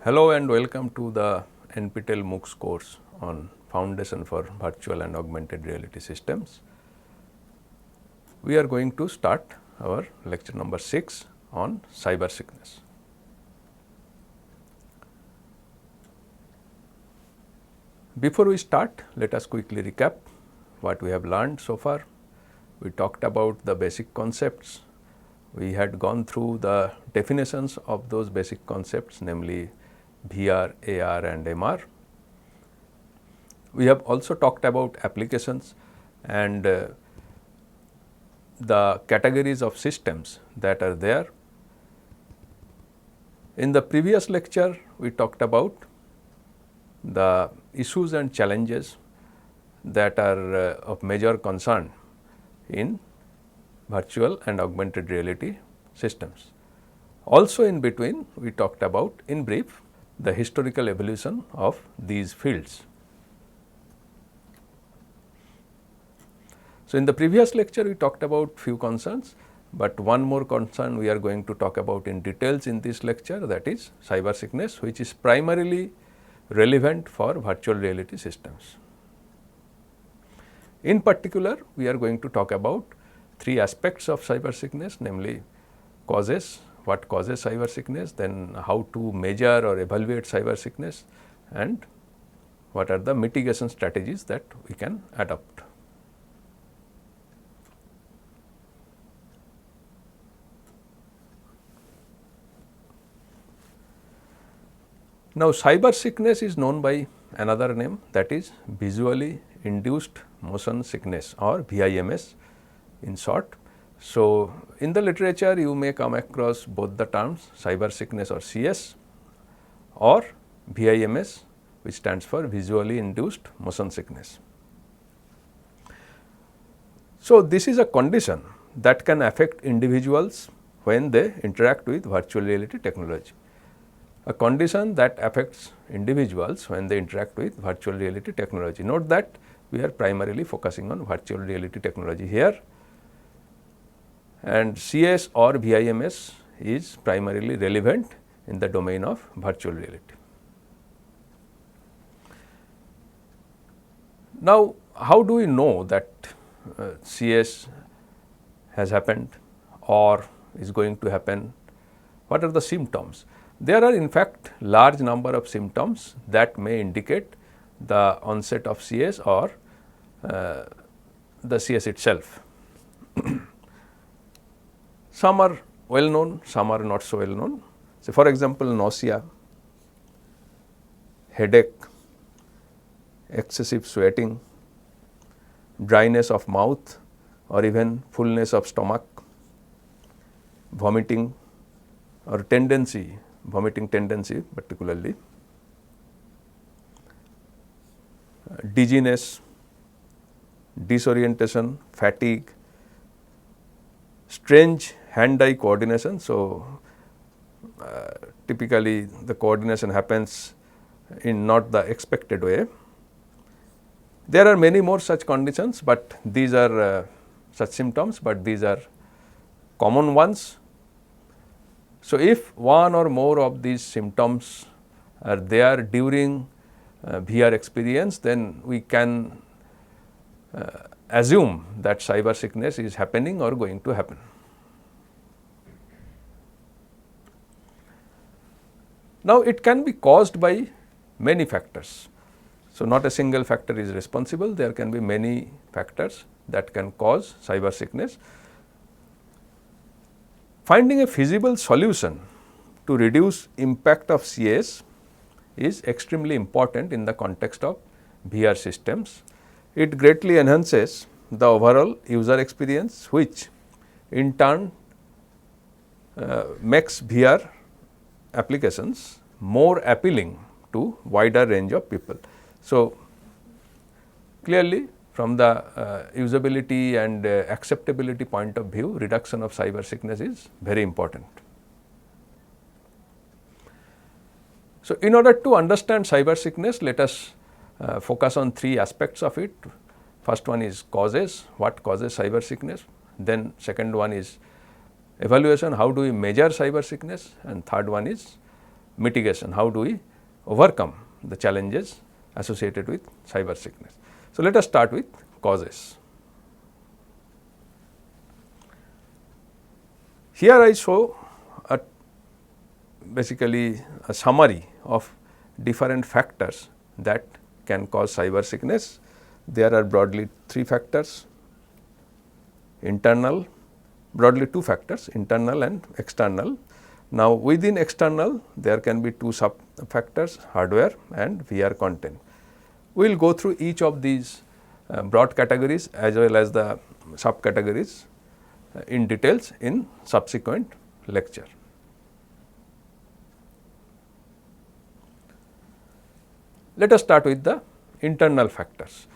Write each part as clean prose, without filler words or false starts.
Hello and welcome to the NPTEL MOOCs course on Foundation for Virtual and Augmented Reality Systems. We are going to start our lecture number 6 on cybersickness. Before we start, let us quickly recap what we have learned so far. We talked about the basic concepts. We had gone through the definitions of those basic concepts, namely VR, AR and MR. We have also talked about applications and the categories of systems that are there. In the previous lecture, we talked about the issues and challenges that are of major concern in virtual and augmented reality systems. Also in between, we talked about in brief the historical evolution of these fields. So, in the previous lecture we talked about few concerns, but one more concern we are going to talk about in details in this lecture, that is cybersickness, which is primarily relevant for virtual reality systems. In particular, we are going to talk about three aspects of cybersickness, namely causes, what causes cybersickness, then how to measure or evaluate cybersickness, and what are the mitigation strategies that we can adopt. Now, cybersickness is known by another name, that is visually induced motion sickness or VIMS in short. So, in the literature you may come across both the terms cybersickness or CS or VIMS, which stands for visually induced motion sickness. So, this is a condition that can affect individuals when they interact with virtual reality technology. A condition that affects individuals when they interact with virtual reality technology. Note that we are primarily focusing on virtual reality technology here, and CS or VIMS is primarily relevant in the domain of virtual reality. Now, how do we know that CS has happened or is going to happen? What are the symptoms? There are in fact large number of symptoms that may indicate the onset of CS or the CS itself. Some are well known, some are not so well known. So, for example, nausea, headache, excessive sweating, dryness of mouth or even fullness of stomach, vomiting or vomiting tendency particularly, dizziness, disorientation, fatigue, strange hand-eye coordination. So, typically the coordination happens in not the expected way. There are many more such conditions, but these are such symptoms, but these are common ones. So, if one or more of these symptoms are there during VR experience, then we can assume that cybersickness is happening or going to happen. Now, it can be caused by many factors. So, not a single factor is responsible, there can be many factors that can cause cybersickness. Finding a feasible solution to reduce impact of CS is extremely important in the context of VR systems. It greatly enhances the overall user experience, which in turn makes VR applications more appealing to wider range of people. So, clearly from the usability and acceptability point of view, reduction of cybersickness is very important. So, in order to understand cybersickness, let us focus on three aspects of it. First one is causes, what causes cybersickness. Then second one is evaluation, how do we measure cybersickness, and third one is mitigation, how do we overcome the challenges associated with cyber sickness. So, let us start with causes. Here I show basically a summary of different factors that can cause cyber sickness. There are broadly 3 factors, internal, broadly 2 factors, internal and external. Now, within external there can be 2 sub factors, hardware and VR content. We will go through each of these broad categories as well as the subcategories in details in subsequent lecture. Let us start with the internal factors.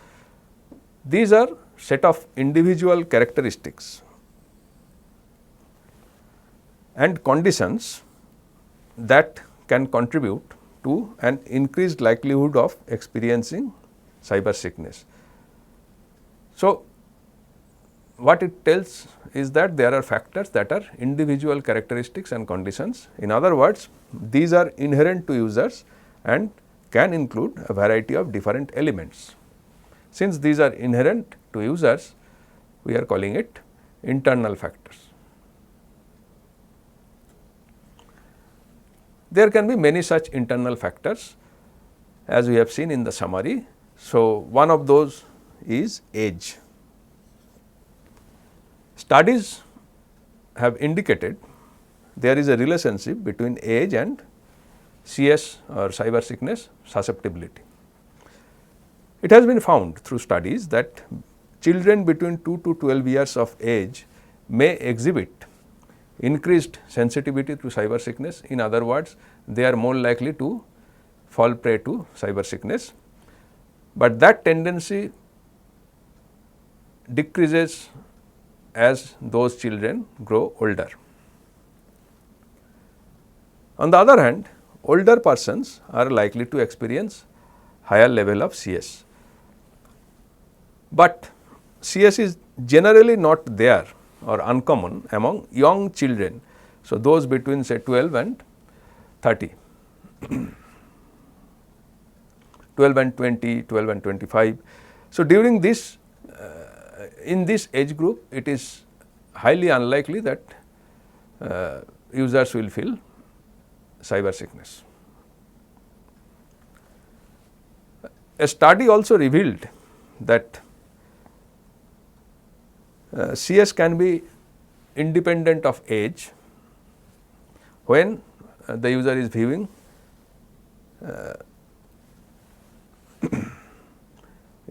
These are set of individual characteristics and conditions that can contribute to an increased likelihood of experiencing cyber sickness. So, what it tells is that there are factors that are individual characteristics and conditions. In other words, these are inherent to users and can include a variety of different elements. Since these are inherent to users, we are calling it internal factors. There can be many such internal factors as we have seen in the summary. So, one of those is age. Studies have indicated there is a relationship between age and CS or cyber sickness susceptibility. It has been found through studies that children between 2 to 12 years of age may exhibit increased sensitivity to cyber sickness. In other words, they are more likely to fall prey to cyber sickness, but that tendency decreases as those children grow older. On the other hand, older persons are likely to experience higher level of CS, but CS is generally not there or uncommon among young children. So, those between say 12 and 30, 12 and 20, 12 and 25. So, during this in this age group, it is highly unlikely that users will feel cyber sickness. A study also revealed that CS can be independent of age when the user is viewing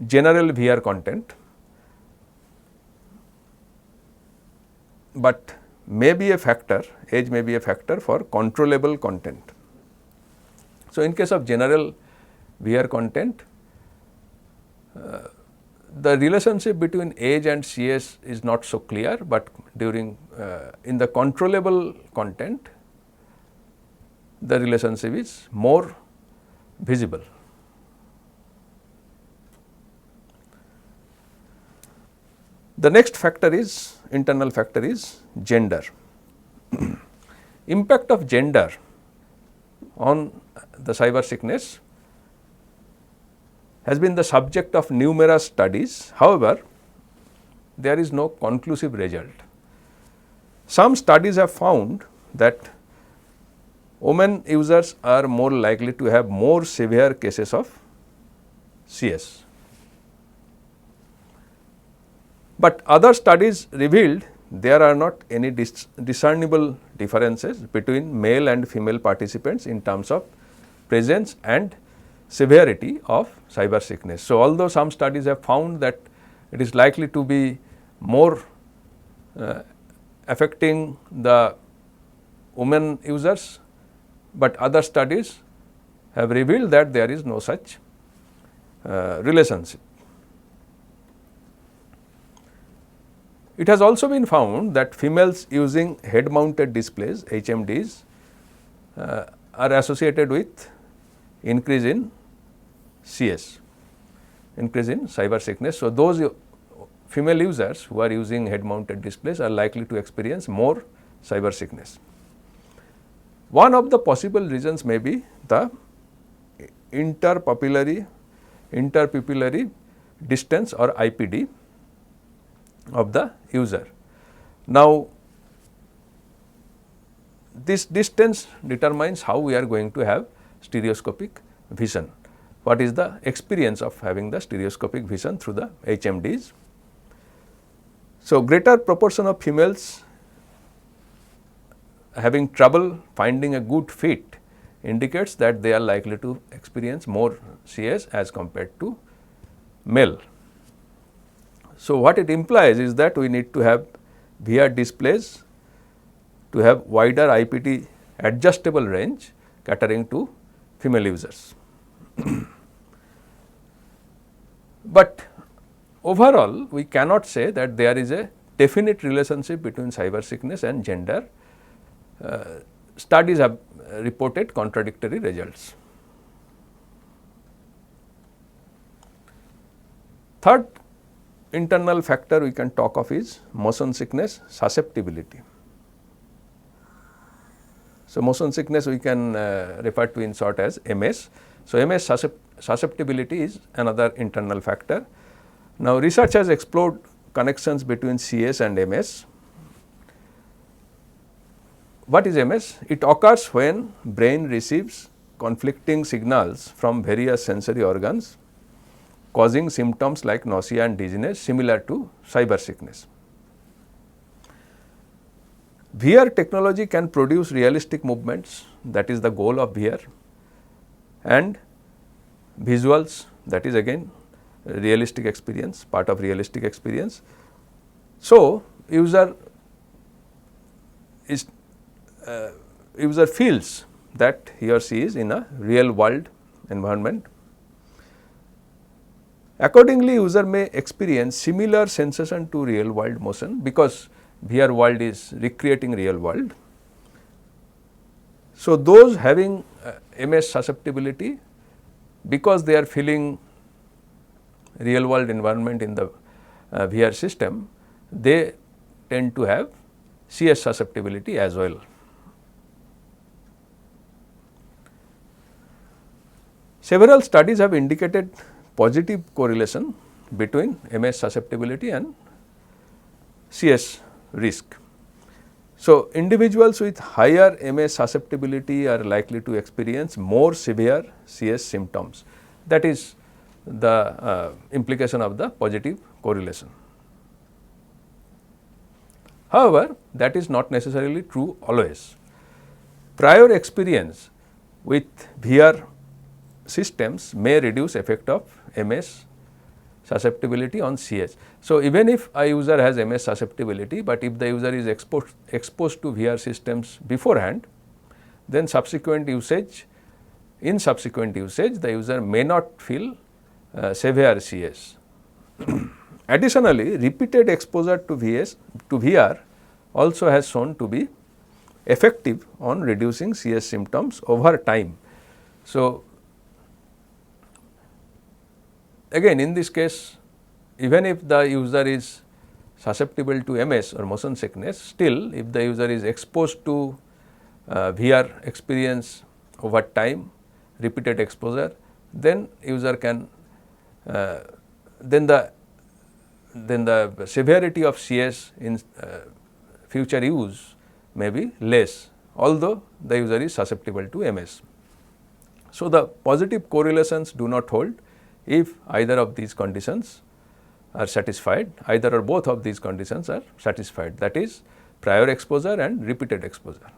general VR content, but may be a factor, age may be a factor for controllable content. So, in case of general VR content, the relationship between age and CS is not so clear, but during in the controllable content, the relationship is more visible. The next factor is internal factor is gender. Impact of gender on the cyber sickness has been the subject of numerous studies. However, there is no conclusive result. Some studies have found that women users are more likely to have more severe cases of CS. But other studies revealed there are not any discernible differences between male and female participants in terms of presence and severity of cyber sickness. So, although some studies have found that it is likely to be more affecting the women users, but other studies have revealed that there is no such relationship. It has also been found that females using head mounted displays HMDs are associated with increase in CS, increase in cyber sickness. So, those female users who are using head mounted displays are likely to experience more cyber sickness. One of the possible reasons may be the interpupillary distance or IPD of the user. Now, this distance determines how we are going to have stereoscopic vision. What is the experience of having the stereoscopic vision through the HMDs? So, greater proportion of females having trouble finding a good fit indicates that they are likely to experience more CS as compared to male. So, what it implies is that we need to have VR displays to have wider IPD adjustable range catering to female users. But overall, we cannot say that there is a definite relationship between cyber sickness and gender. Studies have reported contradictory results. Third internal factor we can talk of is motion sickness susceptibility. So, motion sickness we can refer to in short as MS. So, MS susceptibility is another internal factor. Now, research has explored connections between CS and MS. What is MS? It occurs when brain receives conflicting signals from various sensory organs, causing symptoms like nausea and dizziness similar to cyber sickness. VR technology can produce realistic movements, that is the goal of VR, and visuals, that is again realistic experience, part of realistic experience. So, user feels that he or she is in a real world environment. Accordingly, user may experience similar sensation to real world motion because VR world is recreating real world. So, those having MS susceptibility, because they are feeling real world environment in the VR system, they tend to have CS susceptibility as well. Several studies have indicated positive correlation between MS susceptibility and CS risk. So, individuals with higher MS susceptibility are likely to experience more severe CS symptoms. That is the implication of the positive correlation. However, that is not necessarily true always. Prior experience with VR systems may reduce effect of MS susceptibility on CS. So, even if a user has MS susceptibility, but if the user is exposed to VR systems beforehand, then subsequent usage the user may not feel severe CS. Additionally, repeated exposure to VR also has shown to be effective on reducing CS symptoms over time. So, again in this case, even if the user is susceptible to MS or motion sickness, still if the user is exposed to VR experience over time, repeated exposure, then user can then the severity of CS in future use may be less, although the user is susceptible to MS. So, the positive correlations do not hold if either of these conditions are satisfied, either or both of these conditions are satisfied, that is prior exposure and repeated exposure.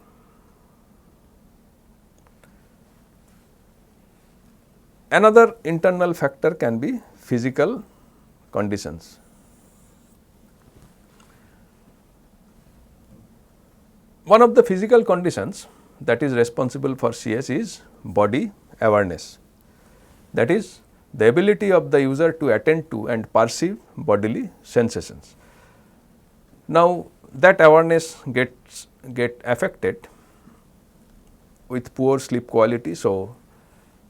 Another internal factor can be physical conditions. One of the physical conditions that is responsible for CS is body awareness, that is the ability of the user to attend to and perceive bodily sensations. Now, that awareness get affected with poor sleep quality. So,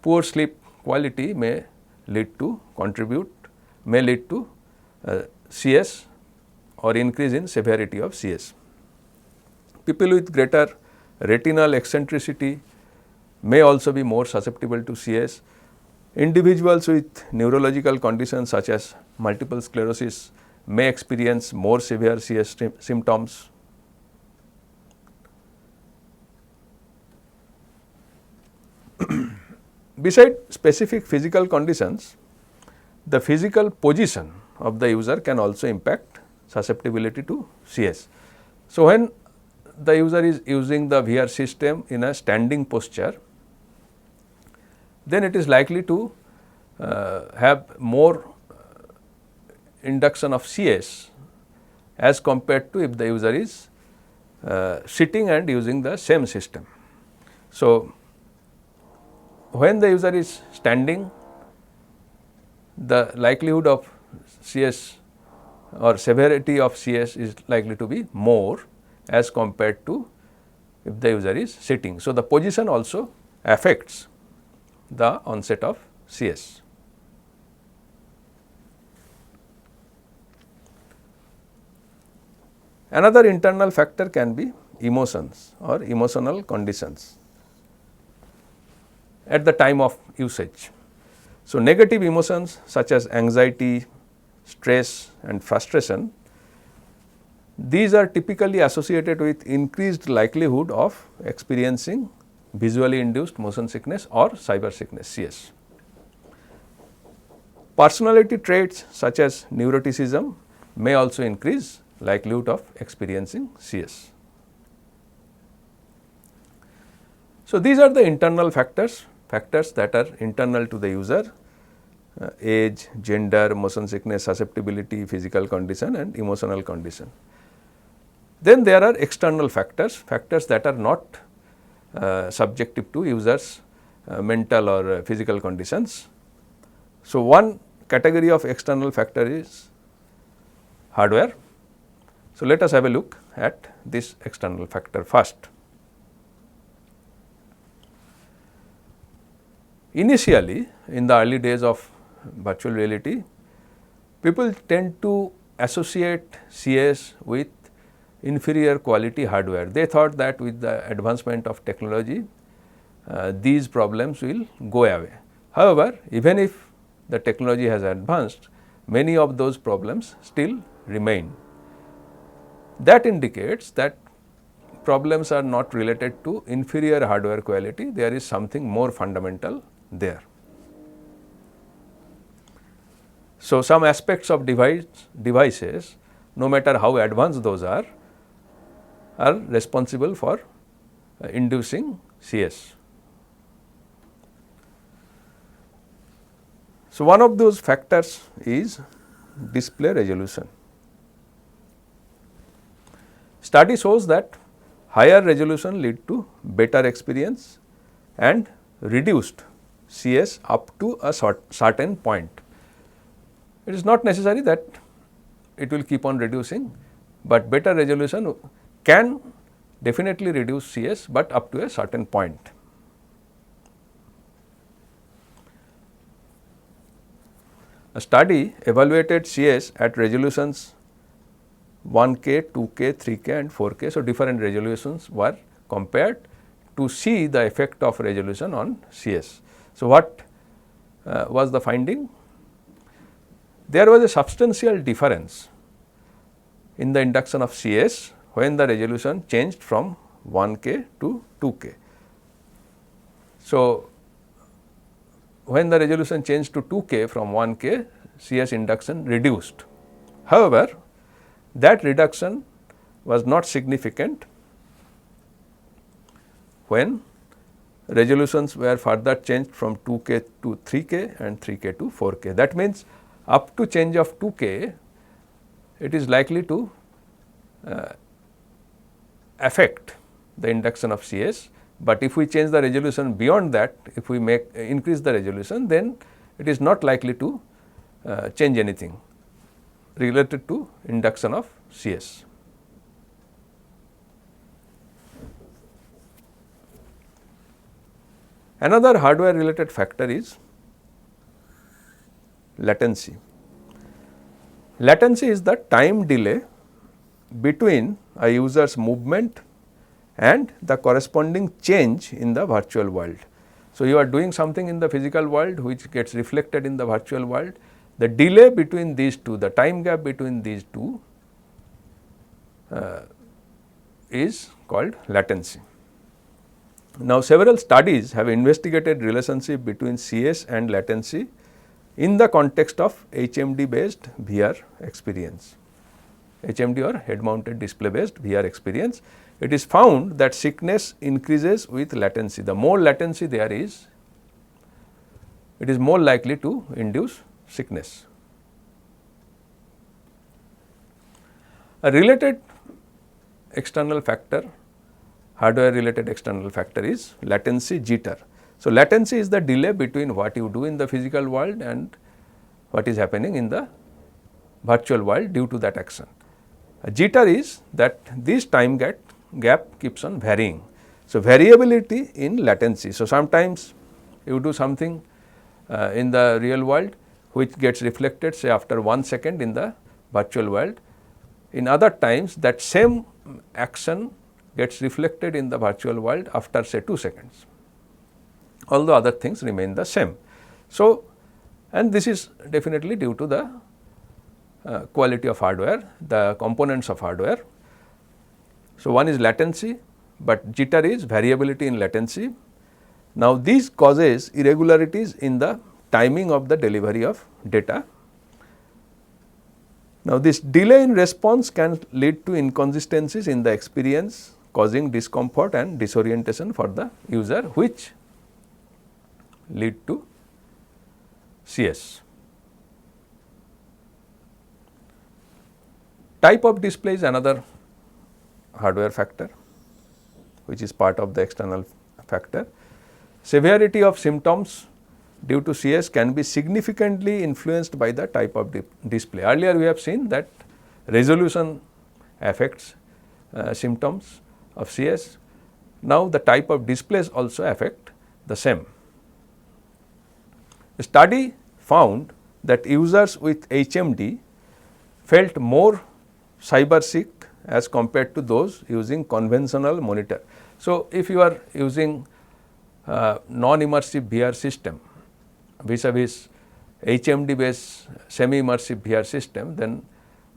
poor sleep quality may lead to CS or increase in severity of CS. People with greater retinal eccentricity may also be more susceptible to CS. Individuals with neurological conditions such as multiple sclerosis may experience more severe CS symptoms. Beside specific physical conditions, the physical position of the user can also impact susceptibility to CS. So, when the user is using the VR system in a standing posture, then it is likely to have more induction of CS as compared to if the user is sitting and using the same system. So, when the user is standing, the likelihood of CS or severity of CS is likely to be more as compared to if the user is sitting. So, the position also affects the onset of CS. Another internal factor can be emotions or emotional conditions at the time of usage. So, negative emotions such as anxiety, stress and frustration, these are typically associated with increased likelihood of experiencing visually induced motion sickness or cybersickness CS. Personality traits such as neuroticism may also increase likelihood of experiencing CS. So, these are the internal factors that are internal to the user: age, gender, motion sickness, susceptibility, physical condition and emotional condition. Then there are external factors that are not subjective to users' mental or physical conditions. So, one category of external factor is hardware. So, let us have a look at this external factor first. Initially, in the early days of virtual reality, people tend to associate CS with inferior quality hardware. They thought that with the advancement of technology, these problems will go away. However, even if the technology has advanced, many of those problems still remain. That indicates that problems are not related to inferior hardware quality, there is something more fundamental there. So, some aspects of devices, no matter how advanced those are responsible for inducing CS. So, one of those factors is display resolution. Study shows that higher resolution lead to better experience and reduced CS up to a certain point. It is not necessary that it will keep on reducing, but better resolution can definitely reduce CS, but up to a certain point. A study evaluated CS at resolutions 1K, 2K, 3K and 4K. So, different resolutions were compared to see the effect of resolution on CS. So, what was the finding? There was a substantial difference in the induction of CS when the resolution changed from 1K to 2K. So, when the resolution changed to 2K from 1K, CS induction reduced. However, that reduction was not significant when resolutions were further changed from 2K to 3K and 3K to 4K. That means, up to change of 2K, it is likely to affect the induction of CS, but if we change the resolution beyond that, if we increase the resolution, then it is not likely to change anything related to induction of CS. Another hardware related factor is latency. Latency is the time delay between a user's movement and the corresponding change in the virtual world. So, you are doing something in the physical world which gets reflected in the virtual world. The delay between these two, the time gap between these two is called latency. Now, several studies have investigated relationship between CS and latency in the context of HMD based VR experience, HMD or head mounted display based VR experience. It is found that sickness increases with latency. The more latency there is, it is more likely to induce sickness. A related external factor, hardware related external factor is latency jitter. So, latency is the delay between what you do in the physical world and what is happening in the virtual world due to that action. A jitter is that this time gap keeps on varying. So, variability in latency. So, sometimes you do something in the real world which gets reflected say after 1 second in the virtual world. In other times that same action gets reflected in the virtual world after say 2 seconds, although other things remain the same. So, and this is definitely due to the quality of hardware, the components of hardware. So, one is latency, but jitter is variability in latency. Now, these causes irregularities in the timing of the delivery of data. Now, this delay in response can lead to inconsistencies in the experience, causing discomfort and disorientation for the user, which lead to CS. Type of display is another hardware factor which is part of the external factor. Severity of symptoms due to CS can be significantly influenced by the type of display. Earlier we have seen that resolution affects symptoms of CS. Now, the type of displays also affect the same. A study found that users with HMD felt more cybersick as compared to those using conventional monitor. So, if you are using non-immersive VR system vis-a-vis HMD based semi-immersive VR system, then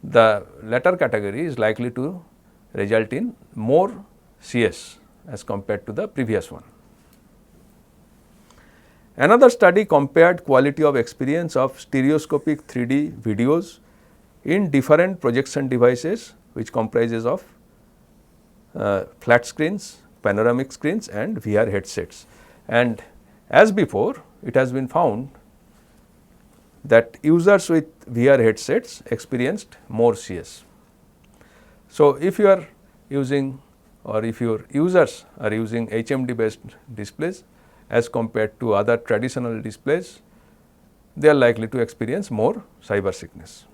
the latter category is likely to result in more CS as compared to the previous one. Another study compared quality of experience of stereoscopic 3D videos in different projection devices which comprises of flat screens, panoramic screens and VR headsets. And as before, it has been found that users with VR headsets experienced more CS. So, if you are using or if your users are using HMD based displays as compared to other traditional displays, they are likely to experience more cyber sickness.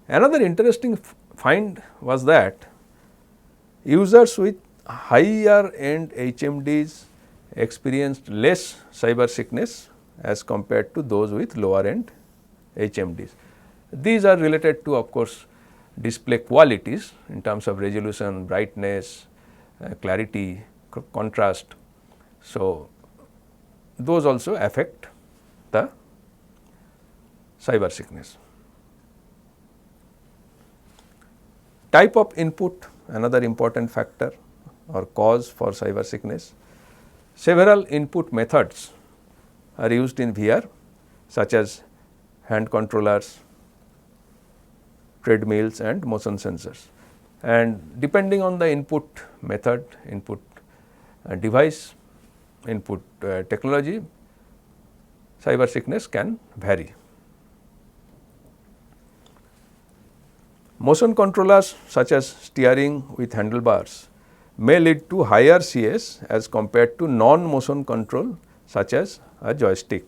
Another interesting find was that users with higher end HMDs experienced less cyber sickness as compared to those with lower end HMDs. These are related to, of course, display qualities in terms of resolution, brightness, clarity, contrast. So, those also affect the cyber sickness. Type of input, another important factor or cause for cyber sickness. Several input methods are used in VR such as hand controllers, treadmills and motion sensors, and depending on the input method, input device, input technology, cyber sickness can vary. Motion controllers such as steering with handlebars may lead to higher CS as compared to non-motion control such as a joystick.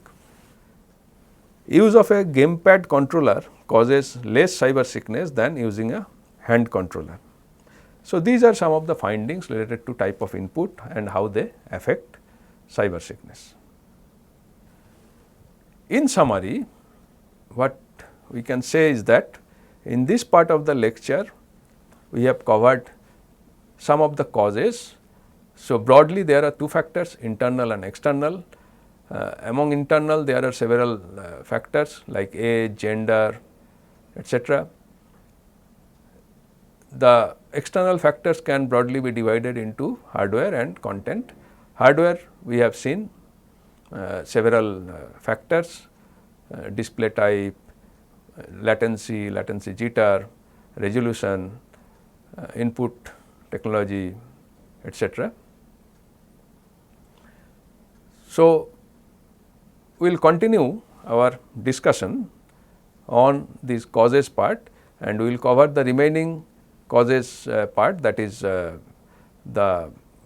Use of a gamepad controller causes less cyber sickness than using a hand controller. So, these are some of the findings related to type of input and how they affect cyber sickness. In summary, what we can say is that in this part of the lecture, we have covered some of the causes. So, broadly there are two factors, internal and external. Among internal there are several factors like age, gender, etc. The external factors can broadly be divided into hardware and content. Hardware, we have seen several factors, display type, latency jitter, resolution, input technology, etc. So, we will continue our discussion on this causes part, and we will cover the remaining causes part, that is the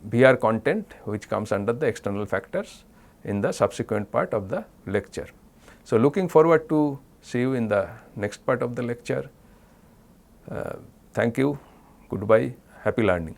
VR content, which comes under the external factors, in the subsequent part of the lecture. So, looking forward to see you in the next part of the lecture. Thank you, goodbye, happy learning.